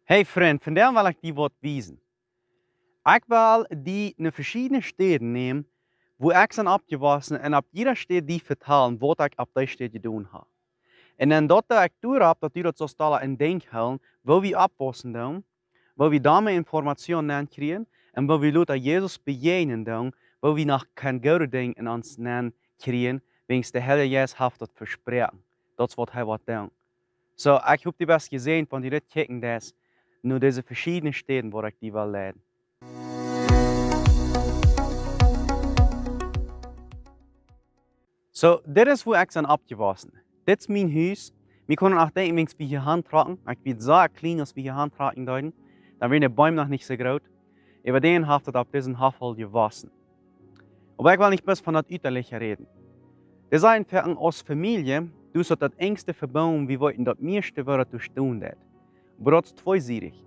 Hey vriend, vandaag wil ik die wat wijzen. Ik wil die in verschillende steden nemen, wo ik zijn opgewassen en op jeder stad die vertellen wat ik op die stad gedaan heb. En dan dat ik door heb, dat die dat zo stellen in denk houden, wo we oppassen doen, wo we daarmee informatie krijgen en wo we laten Jezus begegnen doen, wo we nog kein goede ding in ons krijgen, wens de Heilige Jezus heeft dat versprechen. Dat is wat hij wat doen. So, ich habe die best gesehen von die Leute kijken, dass nur diese verschiedenen Städten, wo ich die will leiden. So, dit is hoe ik ben opgewassen. Dit is mijn huis. Wir können auch denken, wenn wir hier handtragen. Ich bin so klein, als wir hier handtragen deuten. Dann werden die Bäume noch nicht so groß. Über den hat es auf diesen Hafel gewassen. Aber ich will nicht bloß von das Üterliche reden. Das ist einfach als Familie, du sollst das engste verbauen, wir wollten das meiste, was du tun das. Aber das ist zweiseitig.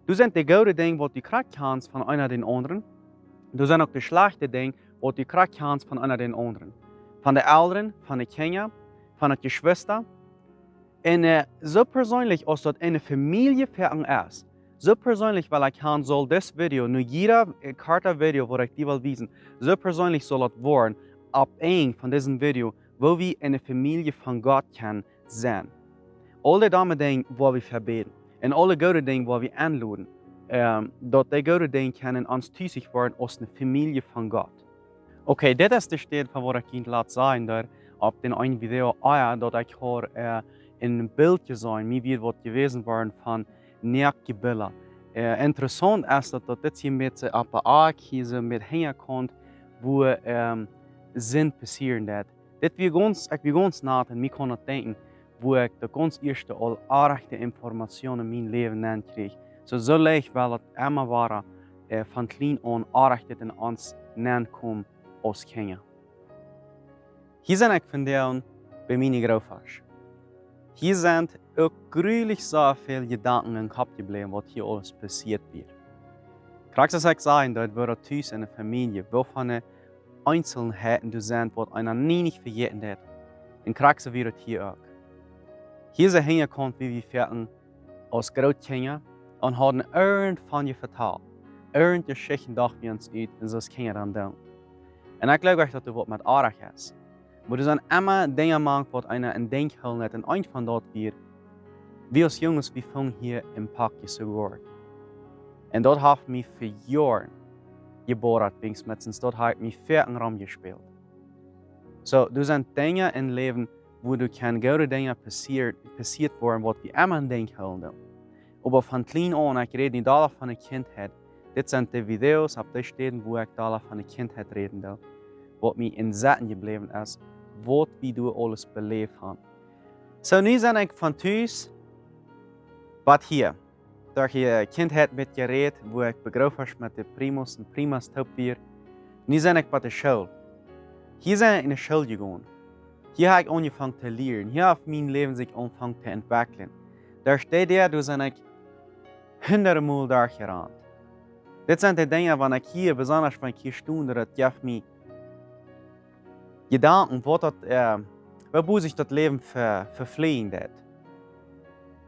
Du sind die gute Dinge, die du kriegen kannst von einer den anderen. Du sind auch die schlechte Dinge, die du kriegen kannst von einer den anderen. Von den Eltern, von den Kindern, von den Geschwistern. Und so persönlich, als das eine Familie für uns ist, so persönlich, weil ich kann, soll das Video, nur jeder Karte-Video, wo ich die will wiesen, so persönlich soll es werden, ab ein von diesem Video, wo wir eine Familie von Gott können sein. Alle dumme Dinge, wo wir verbeten. Und alle gute Dinge, wo wir anladen, dass die gute Dinge können uns tüßig werden als eine Familie von Gott. Okay, das ist die Stelle, von wo ich Ihnen lasse sagen, dass auf den einen Video, dass ich hier ein Bild gesehen mir wird was gewesen waren von nich. Interessant ist, dass das hier mit Apparat mit hängen konnte, wo Sinn passieren das. Das wird ganz nah, und wir können denken, wo ich de ganz eerste al aardige Informationen in mijn leven kreeg. So leicht wel het immer waren van klein aan aardig in ons kom als Kinder. Hier zijn ik vandaag bij mijn grootouders. Hier zijn ook gruwelijk zoveel gedanken in kop gebleven wat hier alles passiert wird. Krijg ik zeggen dat we thuis in een familie, waarvan Einzelheiten du zijn wat einer nie nicht vergeten hat. En krijg ze weer hier ook. Hier zijn hingekomen wie wir verten als Großkinder und haben irgendwann je verteld. Irgend Geschichten dachten wir uns uit en zoals Kinder dan doen. En ik geloof echt dat er wat met aardig is. Maar er zijn immer dingen gemaakt wat einer in denk houden hat en eind van dat wir als jongens, wir fangen hier im Pakje zu worden. En dat heeft mij voor jaren geboren, wenigstens dat heeft mij ver een ram gespeeld. So, er zijn dingen in het leven wo du kein gute Dinge passiert worden, was wir immer in denk houden. Aber von klein an, ich rede nicht alle von der Kindheit. Das sind die Videos auf den Stellen, wo ich alle von der Kindheit reden will. Was mir in Sätten geblieben ist, was wir du alles belebt haben. So, nun sind ich von Thuis, was hier. Durch die Kindheit mit geredet, wo ich begraben mit den Primus und Primas top wir. Nun sind ich bei der Schule. Hier sind ich in der Schule gegangen. Hier habe ich angefangen zu lernen. Hier hat mein Leben sich angefangen zu entwickeln. Da steht der, du sind ich hundertmal durchgerannt. Das sind die Dinge, wenn ich hier, besonders wenn ich hier stunde, das gibt mir Gedanken, wo sich das Leben verfliehen wird.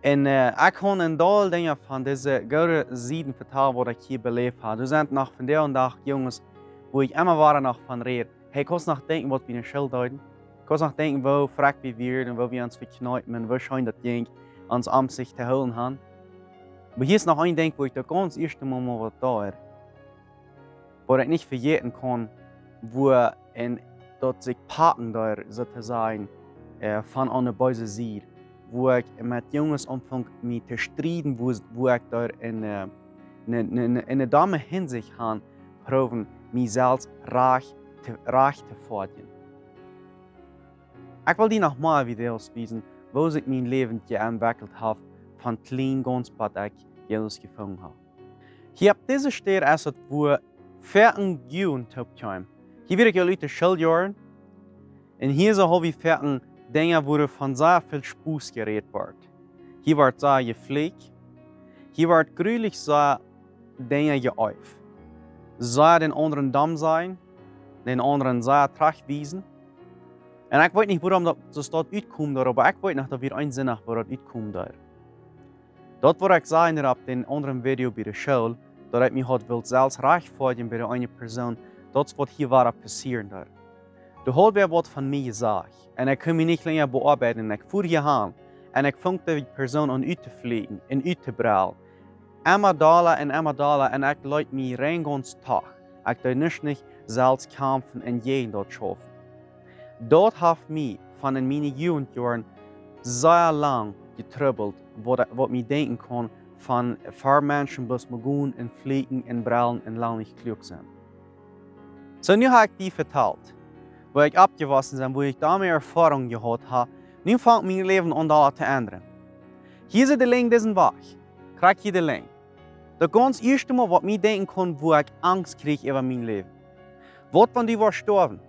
Und ich kann in all Dinge von diesen guten Seiten vertellen, die ich hier belebt habe. Du sind nach von der und Tag, Jungs, wo ich immer war noch von rede. Hey, kannst du noch denken, was wir in der Schule deuten? Kannst noch denken, wo fragt wir werden und wo wir uns verkneifen und wo scheint das Ding ans Amt sich zu holen haben. Aber hier ist noch ein Ding, wo ich das ganz erste Mal was da ist. Wo ich nicht vergessen kann, wo dort sich Paten da sozusagen von einer bösen Seite. Wo ich mit Jungs anfange, mich zu streiten, wo ich da in eine Dame Hinsicht habe, proben, mich selbst reich zu fordern. Ich will dir nochmal Videos wiesen, wo sich mein Leben entwickelt hat, von klein ganz bis ich Jesus gefunden habe. Hier auf dieser Stelle ist es, wo 14 Jahre kommen. Hier werde ich Leute Schuljahren. Und hier habe ich 14 Dinge, wo von sehr viel Spaß geredet wird. Hier wird sehr gepflegt. Hier wird gründlich sehr Dinge geäuft. Sehr den anderen dumm sein, den anderen sehr tracht wiesen. Und ich weiß nicht, warum das dort uitkomt, aber ich weiß nicht, dass wir einen Sinn haben, wo das uitkomt. Dat wat ik zei op den anderen video bij de school, dat ik me had wilt zelfs rechtvaardigen bij de ene persoon, dat is wat hier war passieren daar. De had weer wat van mij gezegd. En ik kon me niet langer bearbeiten en ik voer je aan. En ik vond die persoon aan uit te vliegen en uit te bralen. Emma dalen en ik leid me reingons tag. Ik deed niet zelfs kämpfen en jeden dat schaffen. Dat heeft mij van in mijn Jugendjahren sehr lang getrubbelt, wat me denken kon van voor mensen bloß mogen en vliegen en bralen en lang niet klug zijn. So nu heb ik die verteld, wo ich abgewassen bin, wo ich damit Erfahrung gehabt habe. Nun fängt mein Leben an da zu ändern. Hier ist der Link diesen Weg. Krieg hier den Link. Das ganz erste Mal, was ich denken kann, wo ich Angst kriege über mein Leben. Was, wenn die war sterben?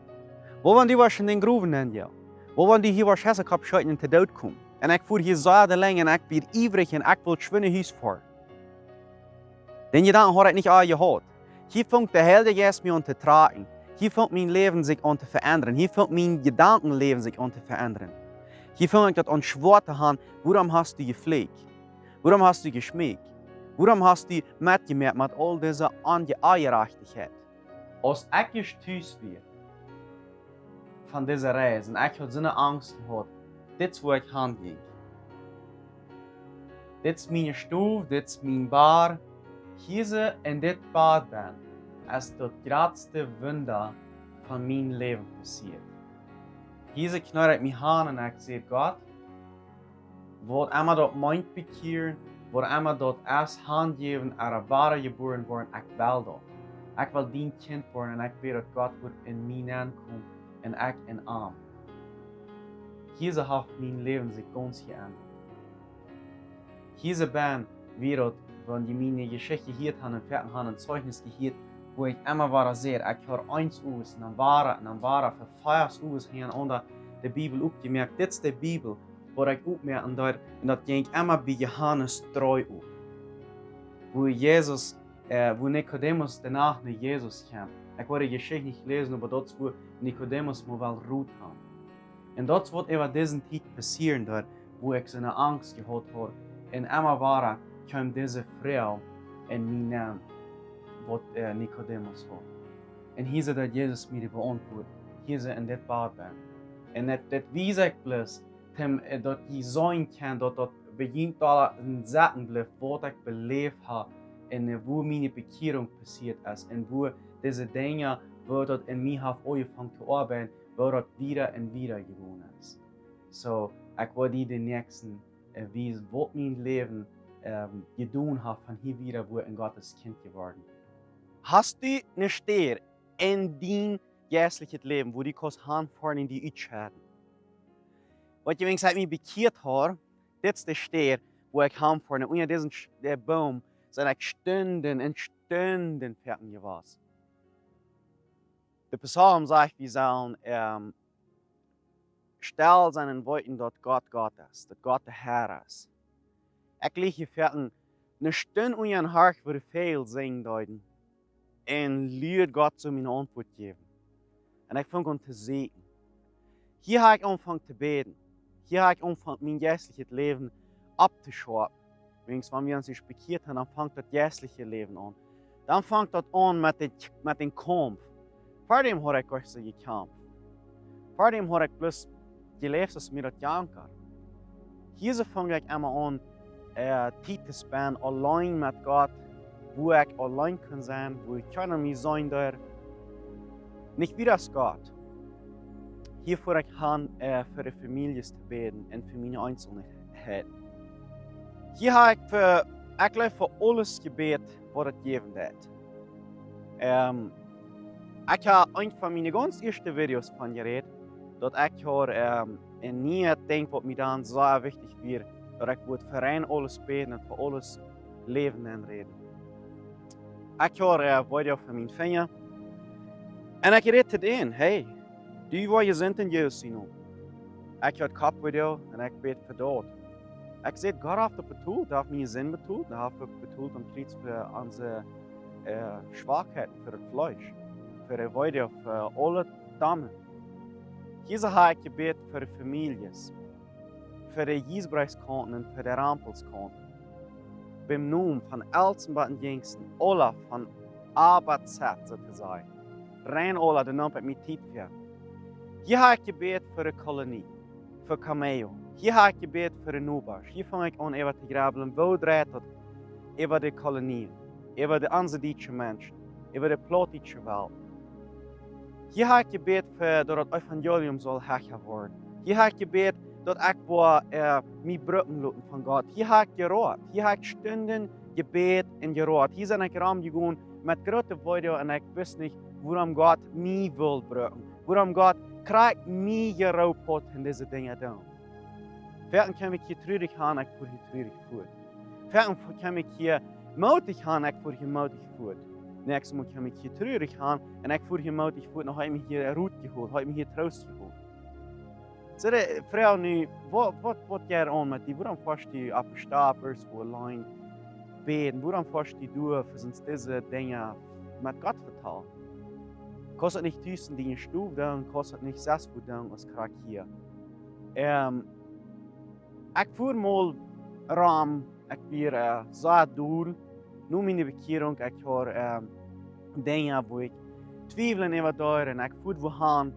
Wo, wenn die war schon in den Gruben in ja? Wo, wenn die hier war Scheiße abschalten und zu Tod kommen? Und ich fuhr hier so den Link und ich bin ivrig und ich will schwimmen Haus vor. Den Gedanken habe ich nicht auch gehabt. Hier fängt der Heilige Geist mich an zu tragen. Hier fängt mein Leben sich an zu verändern. Hier fängt mein Gedankenleben sich an zu verändern. Hier fängt ich das an schwör zu haben, warum hast du gepflegt? Warum hast du geschmeckt? Warum hast du mitgemerkt mit all dieser Ungerechtigkeit? Als ich gestützt bin von dieser Reise und ich hatte so eine Angst gehabt, das ist wo ich hinging. Das ist meine Stufe, das ist mein Bar. Hier in dit Bad bin, ist das größte Wunder von meinem Leben passiert. Hier knurrt ich mich an und ich sage, Gott, wat immer dort meint bekehren, wat immer dort erst handgeben, wahre geboren worden, ich will das. Ich will dein Kind worden und ich will, dass Gott wird in mich ankommen und ich in Arm. Hier hat mein Leben sich ganz geändert. Hier bin wir wenn die meine Geschichte hier haben und fertig haben ein Zeugnis gehört, wo ich immer war sehr, ich höre eins aus, und dann war für 5 aus hier unter der Bibel aufgemerkt, das ist die Bibel, wo ich aufmerke, und das ging immer bei Johannes 3 auf. Wo Jesus, wo Nikodemus danach nach Jesus kam. Ich wollte die Geschichte nicht lesen, aber dort, wo Nikodemus mal ruht haben. Und das wird über diesen Tag passieren, dort, wo ich so eine Angst gehabt habe. Und immer war kam diese Frau in meinen Namen, was Nikodemus hat. Und hier ist das Jesus mir beantwortet. Hier ist in das Bad bin. Und das weiß ich bloß, dass ich sein kann, dass das beginnt in Sachen bleibt, was ich belebt habe, und wo meine Bekehrung passiert ist, und wo diese Dinge, wo das in mir angefangen zu arbeiten, wo das wieder und wieder gewonnen ist. So, ich wollte die nächsten wissen, was mein Leben getan habe, von hier wieder, wo ich ein Gottes Kind geworden bin. Hast du eine Stelle in dein geistliches Leben, wo du kannst vorne in die Entscheiden? Was ich seit mich bekehrt habe, das ist die Stelle, wo ich vorne unter diesem Baum sind ich Stunden und Stunden fertig gewesen. Der Psalm sagt, wir sollen still sein und wollten, dass Gott Gott ist, dass Gott der Herr ist. Ich liege hier fertig, eine Stunde unter ein Hart, wo viel singen deuten. Und lügt Gott zu mir Antwort geben. Und ich fange an zu sehen. Hier habe ich angefangen zu beten. Hier habe ich angefangen, mein geistliches Leben abzuschauen. Wenn wir uns bekehrt haben, dann fängt das geistliche Leben an. Dann fängt das an mit dem Kampf. Vor dem habe ich euch so gekämpft. Vor dem habe ich bloß gelebt, dass mir das jankert. Hier fange ich immer an, Zeit zu spenden, allein mit Gott, wo ich allein kann sein, wo ich keiner mehr sein darf. Nicht wie das Gott. Hier fange ich an, für die Familie zu beten und für meine Einzelheiten. Hier habe ich für alles gebet, was es geben wird. Ich habe ein von meinen ganz ersten Videos von geredet, dass ich nie denke, was mir dann so wichtig wird, dass ich für rein alles beten und für alles leben und reden. Ich habe ein Video von meinen Fingern und ich rede zu denen, hey, du wo ihr sind in Jesus hinein. Ich habe ein Kopfvideo und ich bete für dort. Ich sehe, Gott hat das betont, er hat meine Sinn betont, er hat betont am Kreuz für unsere Schwachheiten, für das Fleisch, für die Weide, für alle Damen. Hier habe ich gebetet für die Familien, für die Jespreiskonten und für die Rampelskonten. beim Noem van Elsen bij den jongsten, Ola van A tot Z, so te zeggen. Rein Ola, de naam met mij tijd voor. Hier heb ik gebed voor de kolonie, voor Camello. Hier heb ik gebed voor de Nubars. Hier vang ik aan even te grabbelen, wo draait het over de kolonieën, over de andere mensen, over de Plautdietsche Welt. Hier heb ik gebed voor dat het evangelium zal hecher worden. Hier heb ik gebed dat ik mijn brücken lopen van God. Hier heb ik geraad. Hier heb ik stunden gebed en geraad. Hier zijn ik raam gegaan met grote woorden en ik wist niet waarom God mij wil brücken. Waarom God krijgt mij geraubt in deze dingen doen. Verder kan ik hier treurig gaan, ik voel hier treurig voort. Verder kan ik hier mutig gaan, ik voel hier mutig voort. Nächstes Mal kan ik hier treurig gaan en ik voel hier mutig voort. Dan heb ik me hier Ruut gehoord, heb ik me hier troost gehoord. Zeg de vrouw nu, wat jij aan met die? Waarom vast die apostapers voor alleen beden? Waarom vast die door voor zijn deze dingen met God vertalen? Kost het niet tussen die in stoel doen, kost het niet 6 voet doen als krak hier. Ik voer mal raam, ik weer zo doel. Nu mijn bekering, ik hoor dingen waar ik twijfelen over daar en ik voel we gaan.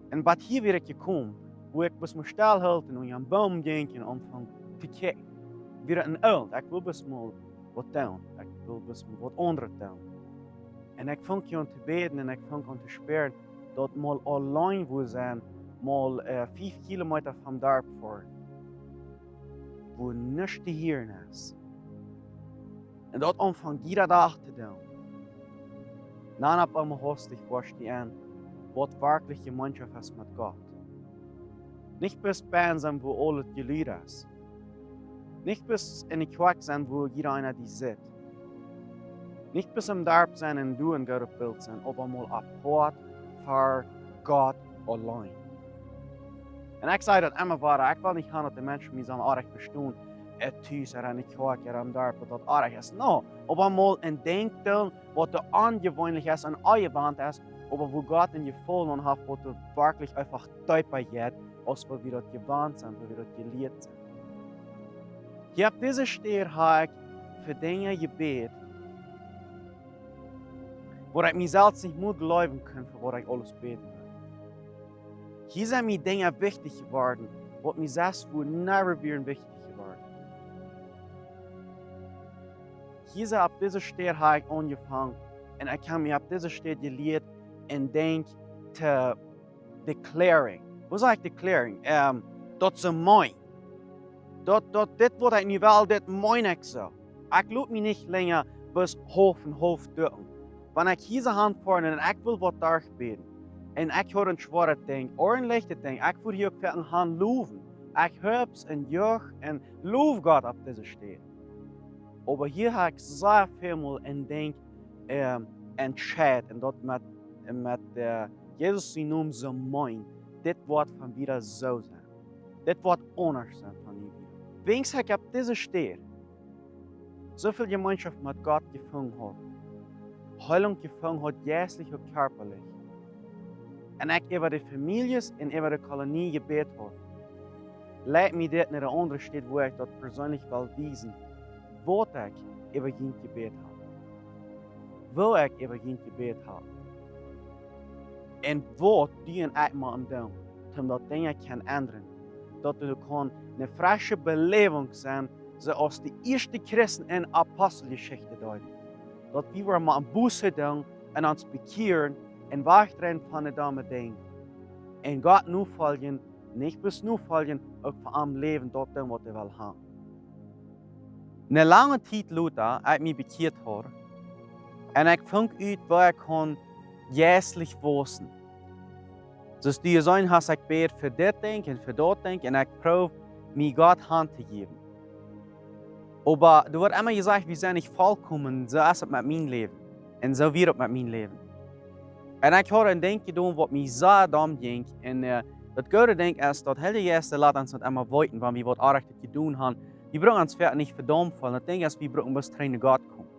En wat hier weer ik gekomen, wo ik was me stilhielden en aan boom ging en aanvang te kijken. Weer een oud, ik wil best mal wat doen, ik wil best mal wat andere doen. En ik vang je aan te beden en ik vang aan te spelen dat mal alleen wil zijn, mal 5 kilometer van daar voor, wo niets te hier is. En dat aanvang iedere dag te doen. Dan heb ik me hostig verstehen, wat wirklich Gemeinschaft ist mit Gott. Nicht bis bei sein, wo alles geliebt ist. Nicht bis in die Quack sein, wo jeder einer die sieht. Nicht bis im Darb sein und du ein Gott Bild sein, aber mal apart für Gott allein. Und ich sage das immer weiter, ich will nicht haben, dass die Menschen mich so arg bestehen, thuis en in Quack, am Darb, dat arg ist. No, aber mal ein Denktel, was der ungewöhnlich ist und angewand ist, aber wo Gott in je vollen hat, wo du wirklich einfach tiefer geht, als wir das gewandt sind, wo wir das gelehrt sind. Hier auf dieser Stelle habe ich für Dinge gebet, wo ich mich selbst nicht mehr glauben kann, für was ich alles beten will. Hier sind mir Dinge wichtig geworden, was mir selbst wohl never wieder wichtig geworden. Hier sind auf dieser Stelle habe ich angefangen, und ich habe mich auf dieser Stelle gelehrt, and denk te declaring. Wat zeg ik declaring? Dat ze mooi. Dit wat ik nu wel, dit mooi ik zo. Ik loop me niet langer bis hoofd doen. Wanneer ik hier hand vorne en ik wil wat daar beden. En ik hoor een zware ding, of een lichte ding. Ik voel hier ook een hand loven. Ik helps en juch en loof God op deze stad. Maar hier heb ik zo veel en denk en chat en dat met Jesus zijn naam zo mooi. Dit wordt van wieder zo zijn. Dit wordt anders zijn van hier wieder. Wings heb ik op deze stad zoveel gemeenschap met God gevonden had. Heilung gevonden had, geestlich und körperlich. En ik over de families en over de kolonie gebet had. Leid me dit naar een andere stad waar ik dat persoonlijk wil wijzen. Wat ik over geen gebed had. Wil ik over geen gebed had. En wat die en ik moeten doen, omdat dingen kan ändern. Dat er kan een frisse beleving zijn, zoals de eerste christen in apostelgeschichte duiden. Dat we weer maar een boete doen en ons bekeren en wegdrehen van de dame dingen. En God nu volgen, niet bis nu volgen, ook voor am leven dat doen wat hij wil hebben. Een lange tijd later, heb ik me bekeerd had, en ik vond uit waar ik kon geestlich wachsen. Dus die zijn has ik bed voor dit ding en voor dat ding en ik probeer mij God hand te geven. Maar er wordt immer gezegd, we zijn niet volkomen, zo is het met mijn leven. En zo weer het met mijn leven. En ik had een ding gedaan wat mij zo dom ging. En dat goede ding is dat hele eerste laat ons niet immer weten, wanneer we wat aardig gedaan hebben. We brengen ons verder niet verdampt van. Het ding is, we brengen bis naar God komen.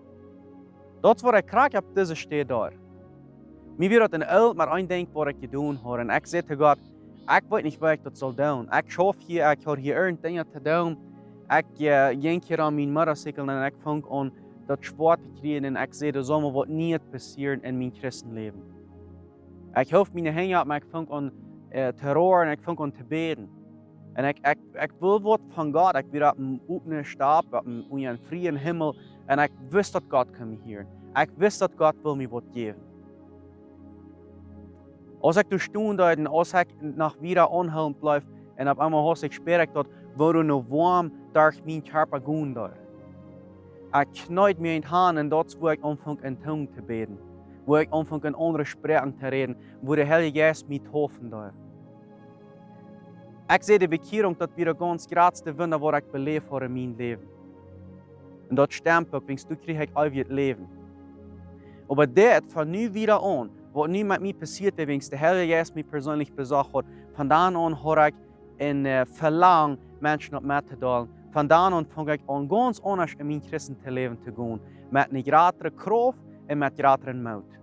Dat is wat ik graag op deze stad daar. Mir wird een oud maar een ding wat ik gedaan heb. En ik zei tegen God, ik weet niet wat ik dat zal doen. Ik schaf hier, ik heb hier een ding te doen. Ik ging hier aan mijn motorcykel en ik vang aan dat Sport te krijgen en ik zei, er zal me wat niet passeren in mijn christenleven. Ik hoef mijn heen op, maar ik vang aan te roeren en ik vang aan te beden. En ik wil wat van God. Ik wil op een opene stap, op een vrije hemel. En ik wist dat God kan me hier. Ik wist dat God wil me wat geven. Als ik dus toen deed en als ik nach wieder onhelend blijf en op einmal als ik spreek dat worden nog warm door mijn körper gaan daar. Ik knuit me in het hand en dat is waar ik aanvang in tongue te beden. Waar ik aanvang in andere spraken te reden, waar de Heilige Geist mij helfen daar. Ik zie de bekering dat weer de ganz grootste wunder wat ik beleef voor in mijn leven. En dat stemt ook, wens toen kreeg ik al het leven. Maar dit van nu wieder aan, wat nu met mij passiert is, wens de Heilige Geest mij persoonlijk bezocht hat, van dan aan hoor ik een verlang mensen op mij te dalen. Van dan aan vang ik aan ganz anders in mijn christen te leven te gaan. Met een grotere kracht en met grotere moed.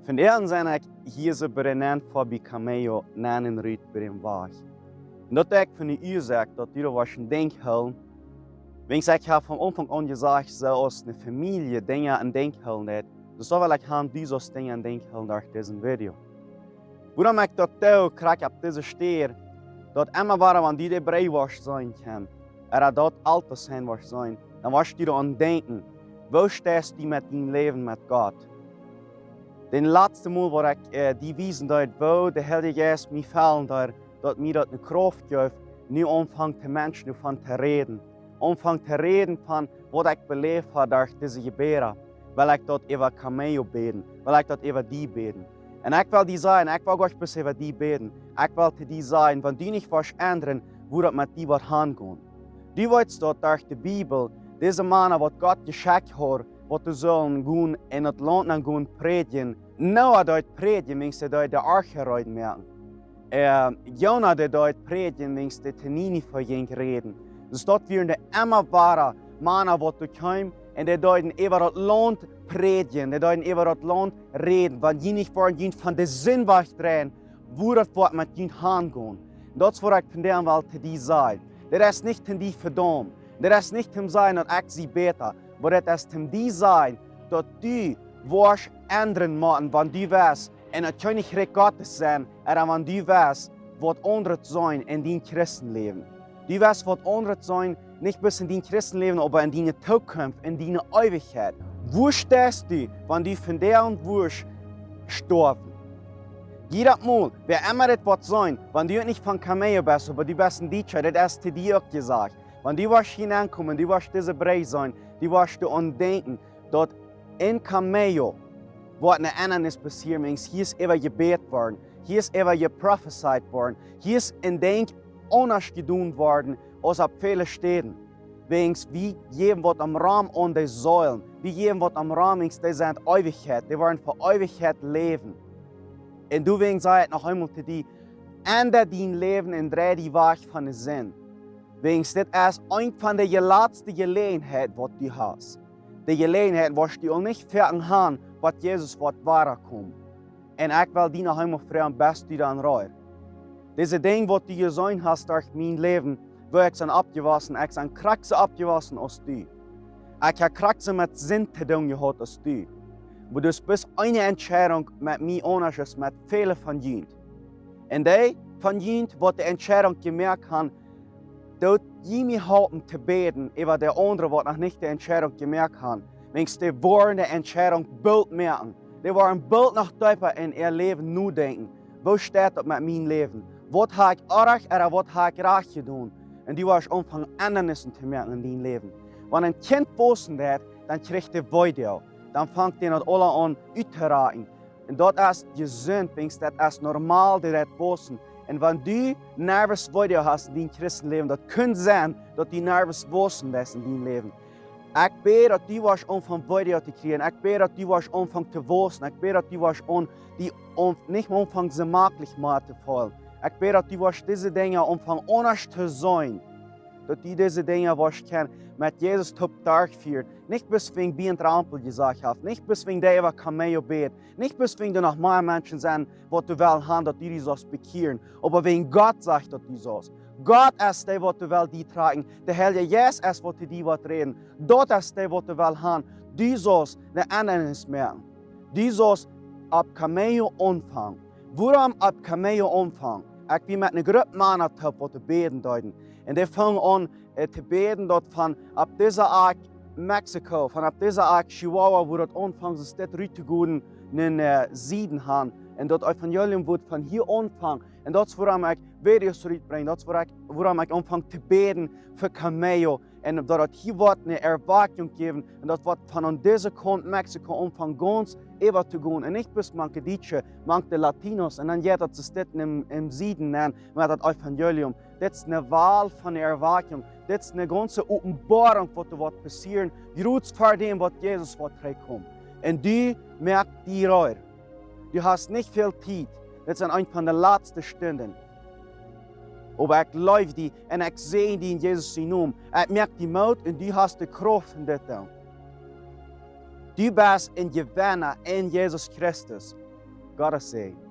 Vandaag zijn ik hier zo benannt voor bij Camello, na een rit bij een waag. En dat ik van de oorzaak dat jullie was een denkhulp. Wens ik heb van aanvang aan gezegd, zoals een familie dingen en denkhulp net. Dus dan wil ik gaan deze dingen en denkhulp naar deze video. Waarom ik dat touw krijg op deze steer, dat immer waren die de brei was zijn kan. Dat altijd zijn was zijn. Dan was je aan denken, waar stehst je met je leven met God? De laatste maal waar ik die wijzen dat waar de Heilige Geest mij vallen daar, dat mij dat een kracht geeft, nu aanvangt de mensen van te reden. Aanvangt te reden van wat ik beleefd heb door deze gebeuren. Wil ik dat even Camello beden, wil ik dat even die beden. En ik wil die zijn, ik wil ook best even die beden. Ik wil te die zijn, van die niet was anderen, hoe dat met die wat gaan. Die weet dat door de Bijbel, deze mannen wat God geschickt heeft, wat ze zullen gaan in het land en gaan predigen. Nou, dat predigen, mensen dat de arche rijden merken. Jona dat predigen, mensen dat er niet voor ging reden. Dus dat waren de immer ware mannen wat er kwamen en die deuten over het land predigen, die deuten over het land reden, want die niet voor van de zin wegdraaien, hoe dat wordt met je gaan gaan. Dat is wat ik vandaag wil te die zijn. Dat is niet te die verdom. Dat is niet te zijn dat ik zie beter, maar dat is te die zijn dat du was anderen maken, want du was en het kan niet God zijn, en want du was wat onder zijn in die christenleven. Du was wat onder zijn, niet bis in die christenleven, maar in die toekomst, in die eeuwigheid. Wo stehst du, wenn du von deren Wurst gestorben? Jeder Mal, wer immer das wird sein, wenn du nicht von Camello bist, aber du bist ein Deutscher, das ist zu dir auch gesagt. Wenn du wirst hineinkommen, du wirst diese Brei sein, du wirst an denken, dass in Camello wird eine Ändernis passieren, hier ist immer gebet worden, hier ist immer geprophesied worden, hier ist ein Denk anders getan worden, als auf viele Städten. Wings, wie geben wird am Raum an die Säulen, wie geben wird am Raum, die sind Ewigkeit, die werden für Ewigkeit leben. Und du wegen sagt noch einmal zu dir, änder dein Leben in drei die Weg von der Sinn. Wegen das ist eine von der letzten Gelegenheit, was du hast. Die Gelegenheit, was du auch nicht fertig haben, was Jesus wird weiterkommen. Und ich will dir noch einmal fragen, bist du dann rein? Diese Dinge, was du gesehen hast durch mein Leben, wo ich sind abgewaschen, ich sind Kraxe abgewaschen als du. Ich habe Kraxe mit Sinn zu tun gehabt als du. Aber du bist eine Entscheidung mit mir anders als mit vielen von ihnen. Und die von ihnen, die die Entscheidung gemerkt haben, dass die mir helfen zu beten, über die anderen, die noch nicht die Entscheidung gemerkt haben. Wenn die wollen die Entscheidung bald merken. Die wollen bald noch tiefer in ihr Leben nur denken. Wo steht das mit meinem Leben? Was habe ich recht oder was habe ich recht getan? Und die wirst anfangen, Ändernissen zu merken in deinem Leben. Wenn ein Kind bosen wird, dann kriegt er Weide. Dann fängt er alle an, auszuraten. Und das ist gesund, das ist normal, das bosen. Und wenn du nervös Weide hast in deinem Christenleben, das kann sein, dass du nervös bosen bist in deinem Leben. Ich bete, dass du anfangen, Weide zu kriegen. Ich bete, dass du anfangen zu bosen. Ich bete, dass du nicht anfangen, sie maglich zu fallen. Ich bete, dass du diese Dinge anfangen, anders zu sein. Dass du diese Dinge kennen, mit Jesus durchführen. Nicht bis wegen wie ein Trampel gesagt hast, nicht bis wegen der über Camello bet, nicht bis wegen du noch mehr Menschen sind, die du willst haben, dass die sollst bekehren. Aber wegen Gott sagt, dass du sollst. Gott ist der, was du willst, die tragen. Der Heilige Geist ist, was du die reden. Dort ist der, was du willst haben. Du sollst eine Ändernis merken. Du sollst ab Camello anfangen. Warum ab Camello anfangen? Ich bin mit einer Gruppe Männer, die beten deuten. Und die fangen an zu beten dort von ab dieser Art Mexiko, von ab dieser Art Chihuahua, wo dort anfangen, sich dort rüber in den Süden haben. Und dort Evangelium wird von hier anfangen. Und das ist, woran ich Videos zurückbringe. Das ist, woran ich anfange zu beten für Camello. Und dort hier wird eine Erwackjung geben. Und das wird von diesem Kant Mexiko anfangen, ganz über zu gehen. Und nicht bis manche Deutsche, manche Latinos. Und dann jeder zu stehen im Süden nennen, mit das Evangelium. Das ist eine Wahl von der Erwackjung. Das ist eine ganze Offenbarung, was wird passieren. Just vor dem, was Jesus wird kommen. Und du merkst die Reue. Du hast nicht viel Zeit. Das sind eine von den letzten Stunden. Aber ich läufe die und ich sehe die in Jesus Namen. Ich merke die Mut und du hast die Kraft in das. Du bist ein Gewinner in Jesus Christus. Gottes Segen.